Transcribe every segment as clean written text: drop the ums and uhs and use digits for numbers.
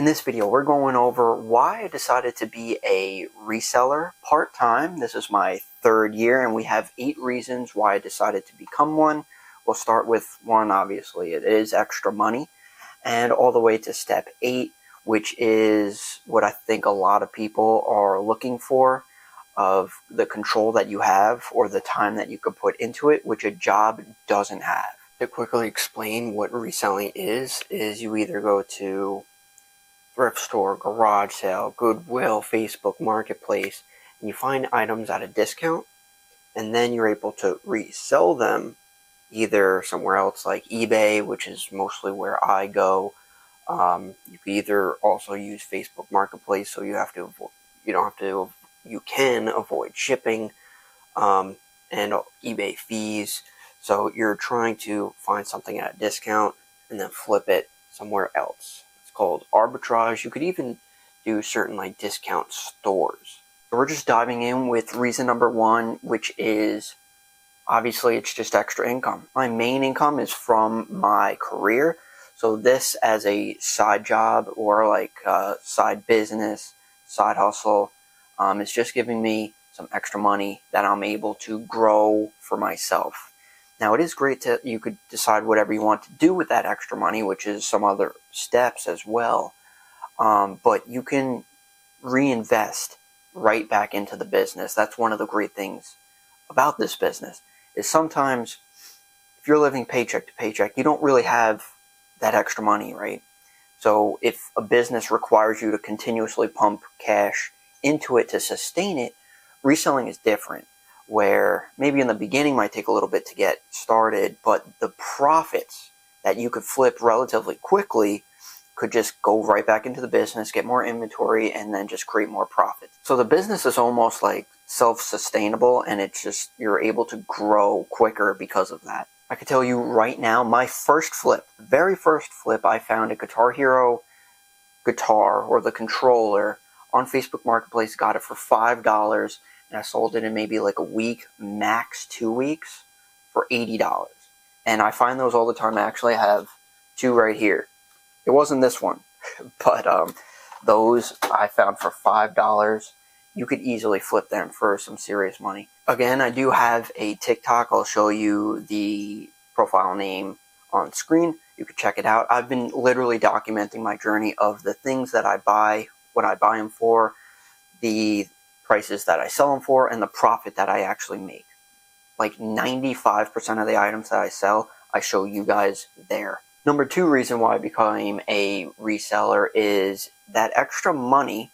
In this video, we're going over why I decided to be a reseller part-time. This is my third year, and we have 8 reasons why I decided to become one. We'll start with 1, obviously. It is extra money, and all the way to step 8, which is what I think a lot of people are looking for, of the control that you have or the time that you could put into it, which a job doesn't have. To quickly explain what reselling is you either go to thrift store, garage sale, Goodwill, Facebook Marketplace, and you find items at a discount, and then you're able to resell them either somewhere else like eBay, which is mostly where I go. You can either also use Facebook Marketplace, so you can avoid shipping and eBay fees. So you're trying to find something at a discount and then flip it somewhere else. Called arbitrage. You could even do certain like discount stores. So we're just diving in with reason number 1, which is obviously it's just extra income. My main income is from my career, so this as a side job or like a side business, side hustle, is just giving me some extra money that I'm able to grow for myself. Now, it is great that you could decide whatever you want to do with that extra money, which is some other steps as well. But you can reinvest right back into the business. That's one of the great things about this business, is sometimes if you're living paycheck to paycheck, you don't really have that extra money, right? So if a business requires you to continuously pump cash into it to sustain it, reselling is different, where maybe in the beginning might take a little bit to get started, but the profits that you could flip relatively quickly could just go right back into the business, get more inventory, and then just create more profit. So the business is almost like self-sustainable, and it's just, you're able to grow quicker because of that. I can tell you right now, my first flip, the very first flip, I found a Guitar Hero guitar, or the controller, on Facebook Marketplace, got it for $5, and I sold it in maybe like a week, max 2 weeks, for $80. And I find those all the time. Actually, I have 2 right here. It wasn't this one, but those I found for $5. You could easily flip them for some serious money. Again, I do have a TikTok. I'll show you the profile name on screen. You could check it out. I've been literally documenting my journey of the things that I buy, what I buy them for, the prices that I sell them for, and the profit that I actually make. Like 95% of the items that I sell, I show you guys there. Number 2 reason why I became a reseller is that extra money,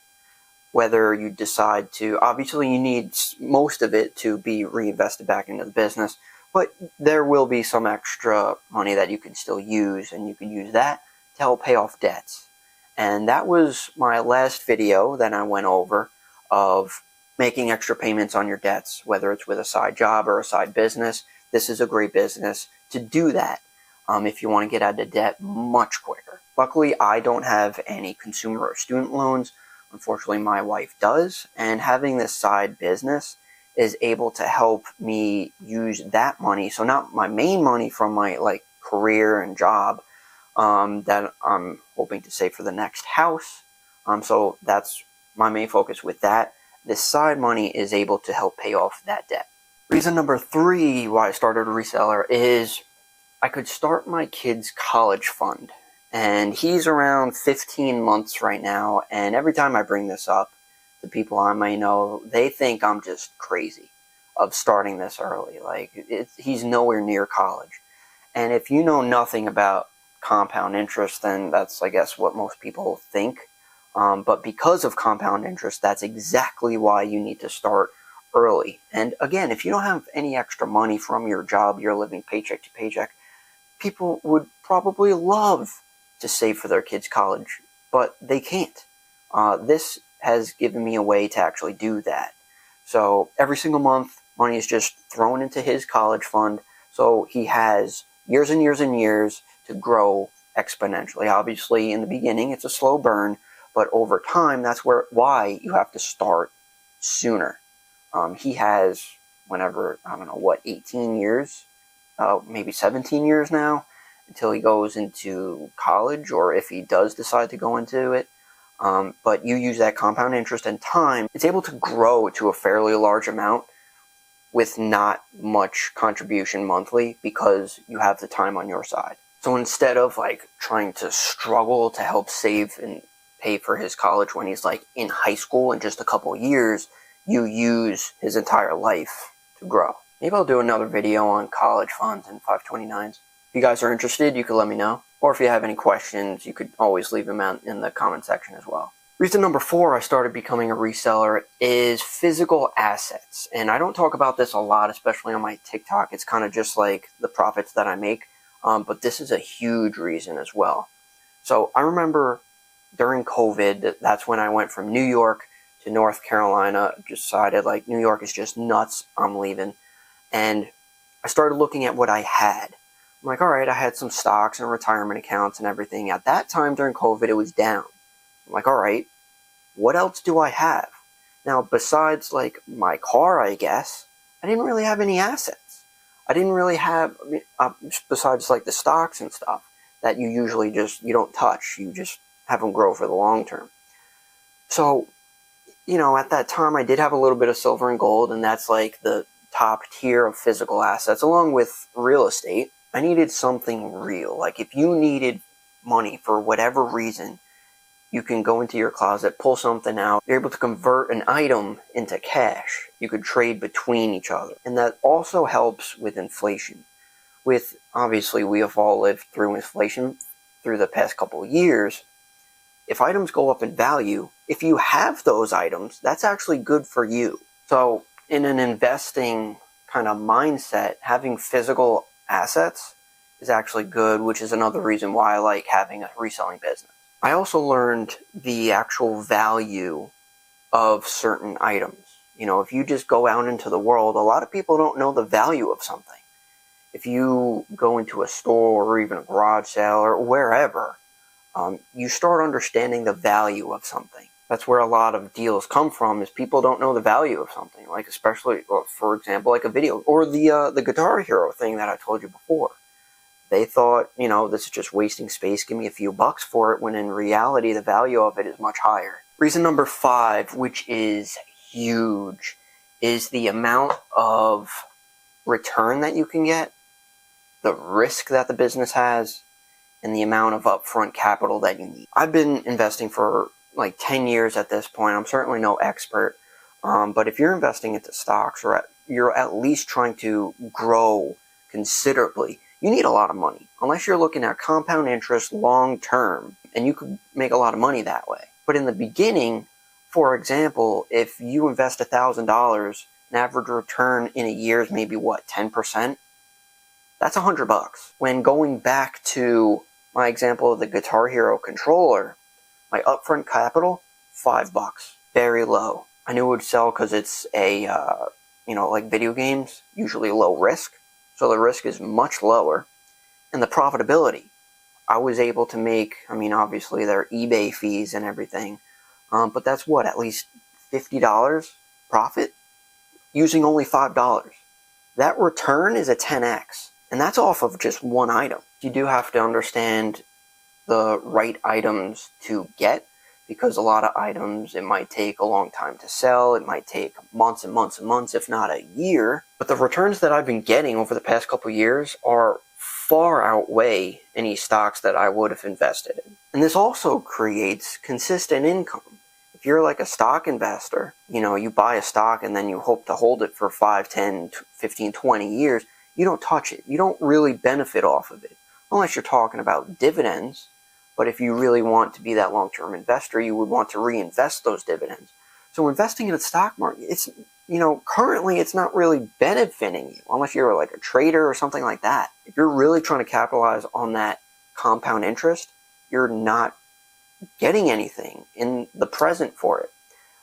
whether you decide to, obviously you need most of it to be reinvested back into the business, but there will be some extra money that you can still use, and you can use that to help pay off debts. And that was my last video that I went over, of making extra payments on your debts, whether it's with a side job or a side business. This is a great business to do that if you want to get out of debt much quicker. Luckily, I don't have any consumer or student loans. Unfortunately, my wife does, and having this side business is able to help me use that money. So not my main money from my like career and job that I'm hoping to save for the next house. So that's my main focus with that. This side money is able to help pay off that debt. Reason number 3 why I started a reseller is I could start my kid's college fund. And he's around 15 months right now, and every time I bring this up to people I may know, they think I'm just crazy of starting this early. Like, he's nowhere near college. And if you know nothing about compound interest, then that's, I guess, what most people think. But because of compound interest, that's exactly why you need to start early. And again, if you don't have any extra money from your job, you're living paycheck to paycheck, people would probably love to save for their kids' college, but they can't. This has given me a way to actually do that. So every single month, money is just thrown into his college fund, so he has years and years and years to grow exponentially. Obviously, in the beginning, it's a slow burn, but over time, that's why you have to start sooner. He has, whenever, I don't know, what, 18 years, maybe 17 years now, until he goes into college, or if he does decide to go into it. but you use that compound interest and time, it's able to grow to a fairly large amount with not much contribution monthly because you have the time on your side. So instead of like trying to struggle to help save and pay for his college when he's like in high school in just a couple years, you use his entire life to grow. Maybe I'll do another video on college funds and 529s. If you guys are interested, you can let me know. Or if you have any questions, you could always leave them out in the comment section as well. Reason number 4 I started becoming a reseller is physical assets. And I don't talk about this a lot, especially on my TikTok. It's kind of just like the profits that I make. But this is a huge reason as well. So I remember during COVID, that's when I went from New York to North Carolina. Decided like New York is just nuts, I'm leaving. And I started looking at what I had. I'm like, all right, I had some stocks and retirement accounts and everything. At that time during COVID, it was down. I'm like, all right, what else do I have? Now, besides like my car, I guess, I didn't really have any assets. I didn't really have, besides like the stocks and stuff that you usually you don't touch. You just have them grow for the long term. So, at that time, I did have a little bit of silver and gold, and that's like the top tier of physical assets, along with real estate. I needed something real. Like if you needed money for whatever reason, you can go into your closet, pull something out. You're able to convert an item into cash. You could trade between each other. And that also helps with inflation. Obviously, we have all lived through inflation through the past couple of years. If items go up in value, if you have those items, that's actually good for you. So in an investing kind of mindset, having physical assets is actually good, which is another reason why I like having a reselling business. I also learned the actual value of certain items. If you just go out into the world, a lot of people don't know the value of something. If you go into a store or even a garage sale or wherever, you start understanding the value of something. That's where a lot of deals come from, is people don't know the value of something, like especially, for example, like a video, or the Guitar Hero thing that I told you before. They thought, this is just wasting space, give me a few bucks for it, when in reality, the value of it is much higher. Reason number 5, which is huge, is the amount of return that you can get, the risk that the business has, and the amount of upfront capital that you need. I've been investing for like 10 years at this point. I'm certainly no expert, but if you're investing into stocks, or you're at least trying to grow considerably, you need a lot of money. Unless you're looking at compound interest long term, and you could make a lot of money that way. But in the beginning, for example, if you invest $1,000, an average return in a year is maybe 10%? That's $100. When going back to my example of the Guitar Hero controller, my upfront capital, $5. Very low. I knew it would sell because it's like video games, usually low risk. So the risk is much lower. And the profitability, I was able to make, obviously there are eBay fees and everything, but that's at least $50 profit using only $5. That return is a 10x. And that's off of just one item. You do have to understand the right items to get, because a lot of items, it might take a long time to sell. It might take months and months and months, if not a year. But the returns that I've been getting over the past couple years are far outweigh any stocks that I would have invested in. And this also creates consistent income. If you're like a stock investor, you buy a stock and then you hope to hold it for 5, 10, 15, 20 years, you don't touch it. You don't really benefit off of it, unless you're talking about dividends. But if you really want to be that long-term investor, you would want to reinvest those dividends. So investing in the stock market, it's, currently it's not really benefiting you, unless you're like a trader or something like that. If you're really trying to capitalize on that compound interest, you're not getting anything in the present for it.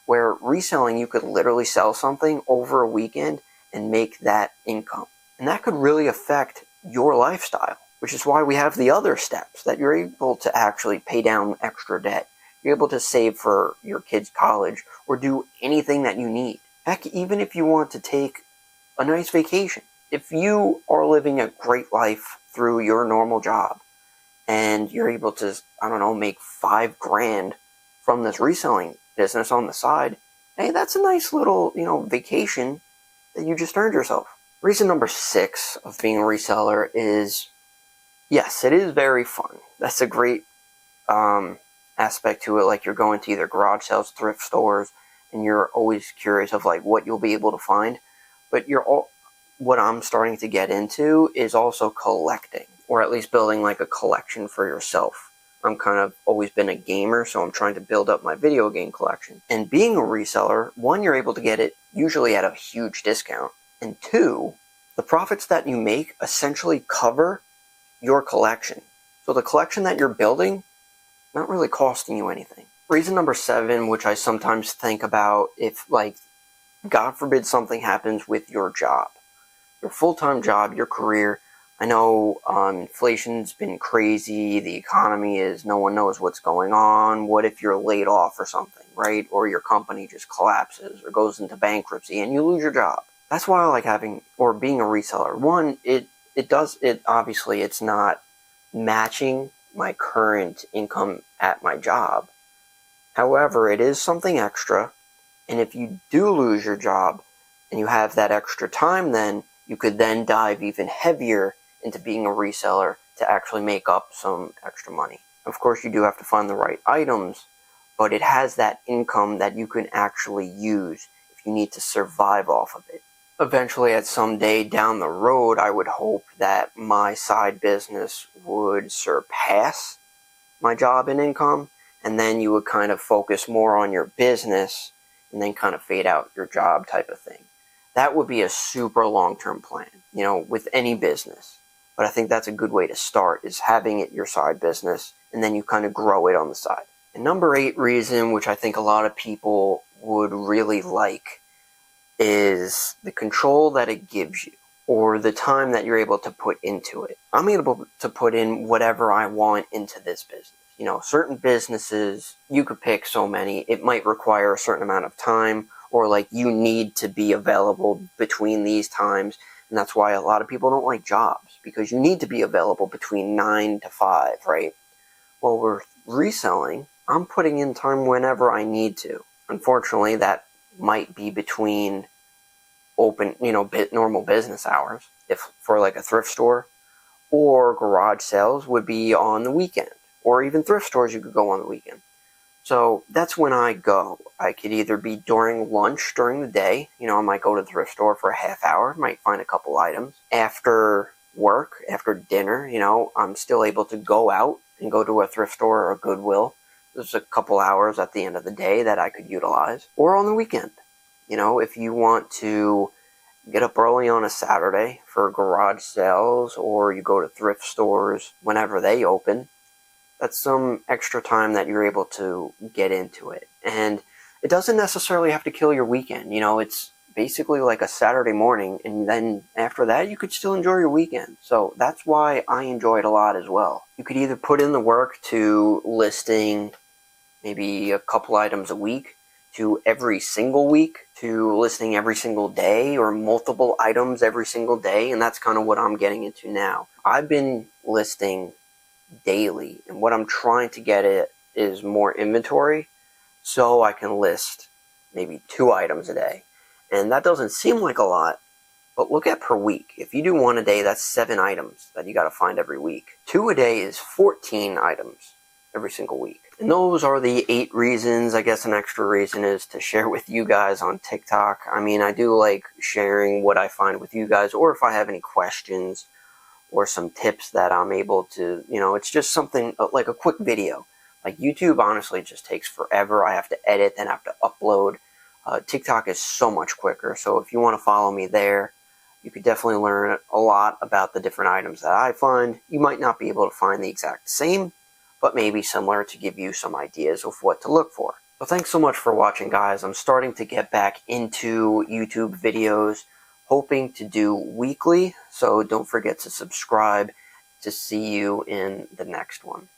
Where reselling, you could literally sell something over a weekend and make that income. And that could really affect your lifestyle, which is why we have the other steps, that you're able to actually pay down extra debt. You're able to save for your kids' college or do anything that you need. Heck, even if you want to take a nice vacation. If you are living a great life through your normal job and you're able to, make $5,000 from this reselling business on the side, hey, that's a nice little, vacation that you just earned yourself. Reason number 6 of being a reseller is, yes, it is very fun. That's a great aspect to it. Like, you're going to either garage sales, thrift stores, and you're always curious of like what you'll be able to find. But what I'm starting to get into is also collecting, or at least building like a collection for yourself. I'm kind of always been a gamer, so I'm trying to build up my video game collection. And being a reseller, 1, you're able to get it usually at a huge discount, and 2, the profits that you make essentially cover your collection. So the collection that you're building, not really costing you anything. Reason number 7, which I sometimes think about, if like, God forbid something happens with your job, your full-time job, your career. I know inflation's been crazy, the economy is, no one knows what's going on. What if you're laid off or something, right? Or your company just collapses or goes into bankruptcy and you lose your job. That's why I like having, or being a reseller. 1, it obviously it's not matching my current income at my job. However, it is something extra. And if you do lose your job and you have that extra time, then you could then dive even heavier into being a reseller to actually make up some extra money. Of course, you do have to find the right items, but it has that income that you can actually use if you need to survive off of it. Eventually, at some day down the road, I would hope that my side business would surpass my job and income, and then you would kind of focus more on your business and then kind of fade out your job type of thing. That would be a super long-term plan, with any business. But I think that's a good way to start, is having it your side business, and then you kind of grow it on the side. And number 8 reason, which I think a lot of people would really like, is the control that it gives you, or the time that you're able to put into it. I'm able to put in whatever I want into this business. Certain businesses, you could pick so many, it might require a certain amount of time, or like you need to be available between these times. And that's why a lot of people don't like jobs, because you need to be available between 9 to 5, right? Well, with reselling, I'm putting in time whenever I need to. Unfortunately, that might be between normal business hours, if for like a thrift store, or garage sales would be on the weekend, or even thrift stores you could go on the weekend. So that's when I go. I could either be during lunch during the day, I might go to the thrift store for a half hour, might find a couple items. After work, after dinner, I'm still able to go out and go to a thrift store or a Goodwill. There's a couple hours at the end of the day that I could utilize. Or on the weekend. If you want to get up early on a Saturday for garage sales, or you go to thrift stores whenever they open, that's some extra time that you're able to get into it. And it doesn't necessarily have to kill your weekend. It's basically like a Saturday morning, and then after that, you could still enjoy your weekend. So that's why I enjoy it a lot as well. You could either put in the work to listing maybe a couple items a week, to every single week, to listing every single day, or multiple items every single day. And that's kind of what I'm getting into now. I've been listing daily, and what I'm trying to get it is more inventory, so I can list maybe 2 items a day. And that doesn't seem like a lot, but look at per week. If you do 1 a day, that's 7 items that you got to find every week. 2 a day is 14 items every single week. And those are the 8 reasons. I guess an extra reason is to share with you guys on TikTok. I do like sharing what I find with you guys, or if I have any questions or some tips that I'm able to, it's just something like a quick video. Like YouTube, honestly, just takes forever. I have to edit, then I have to upload. TikTok is so much quicker. So if you want to follow me there, you could definitely learn a lot about the different items that I find. You might not be able to find the exact same, but maybe similar, to give you some ideas of what to look for. Well, thanks so much for watching, guys. I'm starting to get back into YouTube videos, hoping to do weekly, so don't forget to subscribe to see you in the next one.